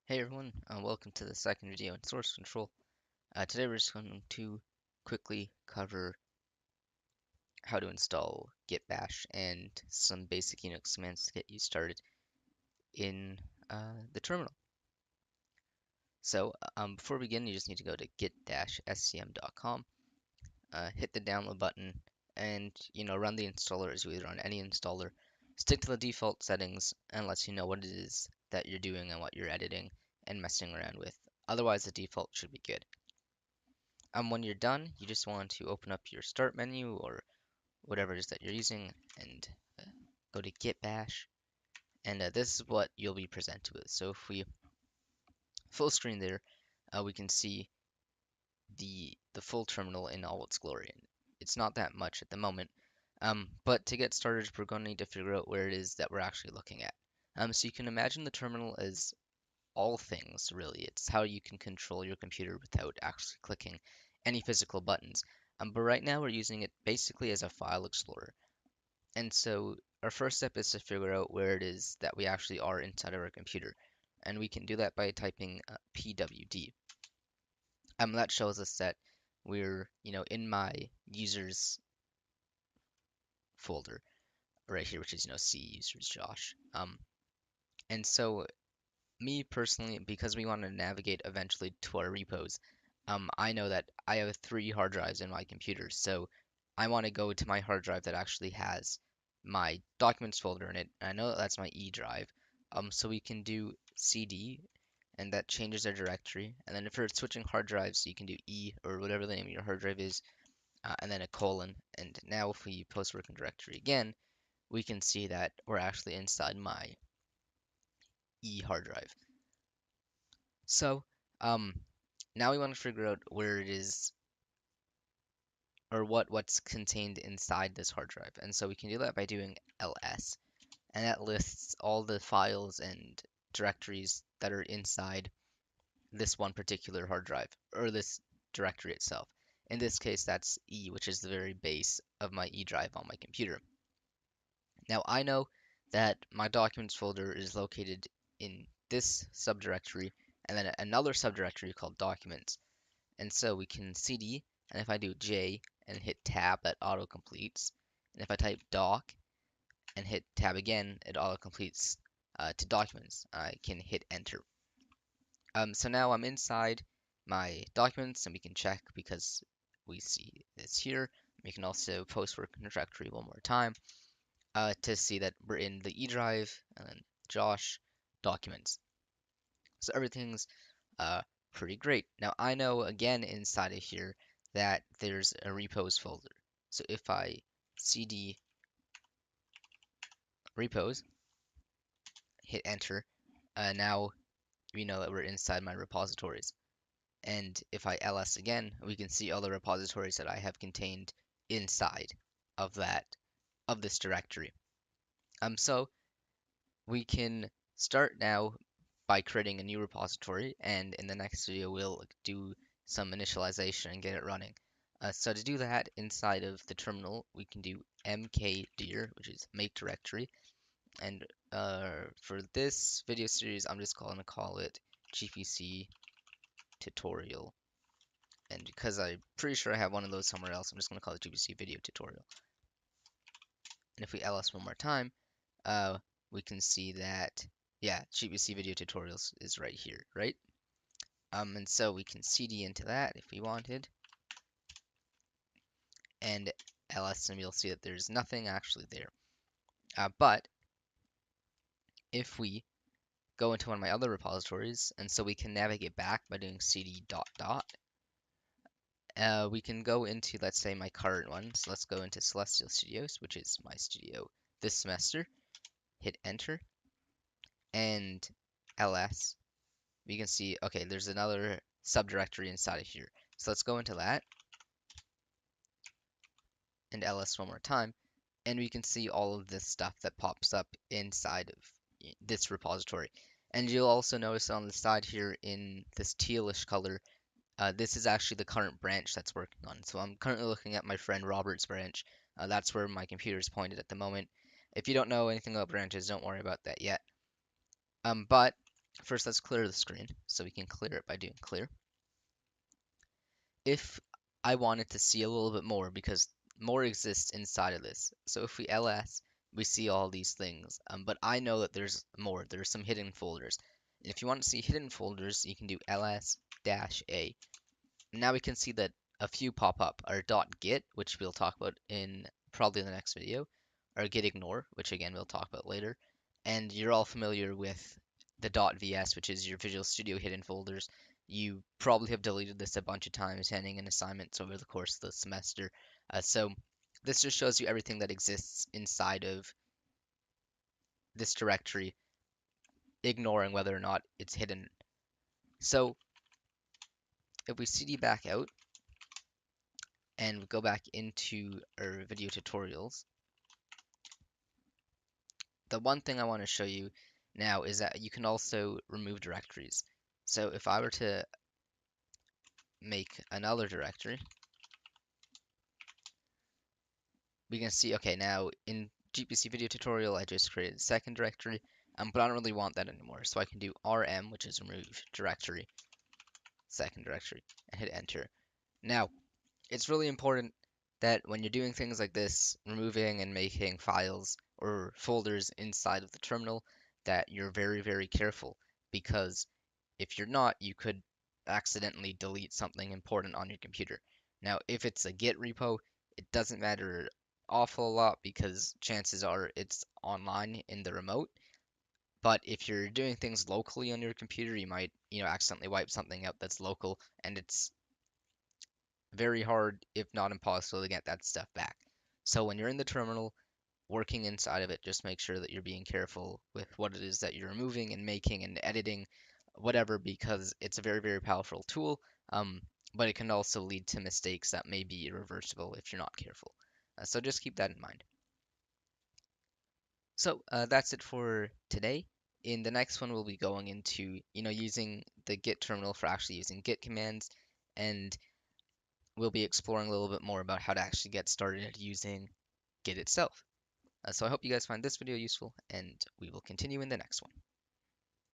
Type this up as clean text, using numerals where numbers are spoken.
Hey everyone, welcome to the second video in source control. Today we're just going to quickly cover how to install git bash and some basic Unix commands to get you started in the terminal. So before we begin, you just need to go to git-scm.com, hit the download button, and run the installer as you would run any installer. Stick to the default settings and lets you know what it is that you're doing and what you're editing and messing around with. Otherwise, the default should be good. When you're done, you just want to open up your start menu or whatever it is that you're using and go to git bash. And this is what you'll be presented with. So if we full screen there, we can see the full terminal in all its glory. And it's not that much at the moment, but to get started, we're going to need to figure out where it is that we're actually looking at. So you can imagine the terminal as all things, really. It's how you can control your computer without actually clicking any physical buttons. But right now we're using it basically as a file explorer. And so our first step is to figure out where it is that we actually are inside of our computer. And we can do that by typing pwd. That shows us that we're, in my users folder right here, which is, C users Josh. And so me personally, because we want to navigate eventually to our repos, I know that I have 3 hard drives in my computer, so I want to go to my hard drive that actually has my documents folder in it. And I know that that's my E drive. So we can do CD, and that changes our directory. And then if you're switching hard drives, you can do E or whatever the name of your hard drive is, and then a colon. And now if we post working directory again, we can see that we're actually inside my E hard drive. So, um, now we want to figure out where it is or what's contained inside this hard drive. And so we can do that by doing ls, and that lists all the files and directories that are inside this one particular hard drive or this directory itself. In this case, that's E, which is the very base of my E drive on my computer. Now I know that my documents folder is located in this subdirectory and then another subdirectory called documents. And so we can cd, and if I do J and hit tab, that auto completes. And if I type doc and hit tab again, it auto completes to documents. I can hit enter. So now I'm inside my documents, and we can check because we see this here. We can also post working directory one more time to see that we're in the E drive and then Josh documents. So everything's uh, pretty great. Now I know again inside of here that there's a repos folder. So if I cd repos, hit enter, now we know that we're inside my repositories. And if I ls again, we can see all the repositories that I have contained inside of this directory. So we can start now by creating a new repository, and in the next video we'll do some initialization and get it running. So to do that, inside of the terminal we can do mkdir, which is make directory, and for this video series I'm just going to call it gpc tutorial, and because I'm pretty sure I have one of those somewhere else, I'm just going to call it gpc video tutorial. And if we ls one more time, we can see that, yeah, GPC video tutorials is right here, right? And so we can cd into that if we wanted, and ls, and you'll see that there's nothing actually there. But if we go into one of my other repositories, and so we can navigate back by doing cd dot dot, we can go into, let's say, my current one. So let's go into Celestial Studios, which is my studio this semester, hit enter, and ls. We can see, okay, there's another subdirectory inside of here. So let's go into that and ls one more time, and we can see all of this stuff that pops up inside of this repository. And you'll also notice on the side here in this tealish color, this is actually the current branch that's working on. So I'm currently looking at my friend Robert's branch. That's where my computer is pointed at the moment. If you don't know anything about branches, don't worry about that yet. But First, let's clear the screen. So we can clear it by doing clear. If I wanted to see a little bit more, because more exists inside of this. So if we ls, we see all these things. But I know that there's more. There's some hidden folders. And if you want to see hidden folders, you can do ls-a. Now we can see that a few pop up. Our .git, which we'll talk about in probably the next video, our gitignore, which again we'll talk about later. And you're all familiar with the .vs, which is your Visual Studio hidden folders. You probably have deleted this a bunch of times handing in assignments over the course of the semester. So this just shows you everything that exists inside of this directory, ignoring whether or not it's hidden. So if we cd back out and go back into our video tutorials, the one thing I want to show you now is that you can also remove directories. So if I were to make another directory, we can see, okay, now in GPC video tutorial, I just created a second directory, but I don't really want that anymore. So I can do rm, which is remove directory, second directory, and hit enter. Now, it's really important that when you're doing things like this, removing and making files or folders inside of the terminal, that you're very, very careful, because if you're not, you could accidentally delete something important on your computer. Now, if it's a Git repo, it doesn't matter an awful lot because chances are it's online in the remote. But if you're doing things locally on your computer, you might, accidentally wipe something out that's local, and it's very hard, if not impossible, to get that stuff back. So when you're in the terminal, working inside of it, just make sure that you're being careful with what it is that you're removing and making and editing, whatever, because it's a very, very powerful tool. But it can also lead to mistakes that may be irreversible if you're not careful. So just keep that in mind. So that's it for today. In the next one, we'll be going into, using the Git terminal for actually using Git commands, and we'll be exploring a little bit more about how to actually get started using Git itself. So I hope you guys find this video useful, and we will continue in the next one.